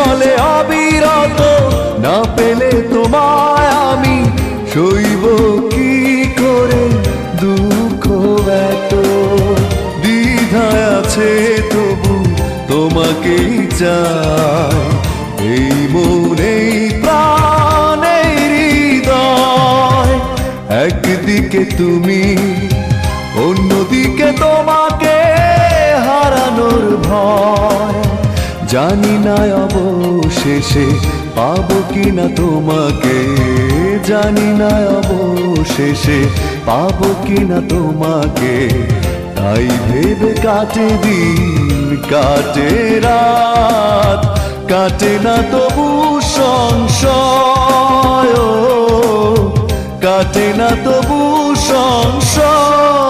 চলে অবিরত, না পেলে তোমায় আমি সইব কি করে দুঃখ এত। দ্বিধায় আছে তবু তোমাকেই চাই, এই মনে প্রাণে হৃদয়। একদিকে তুমি, অন্যদিকে তোমাকে হারানোর ভয়। জানি না অবশেষে পাবো কিনা তোমাকে, জানি না অবশেষে পাবো কিনা তোমাকে। তাই ভেবে কাটে দিন কাটে রাত, কাটে না তবু সংশয়, কাটে না তবু সংশয়।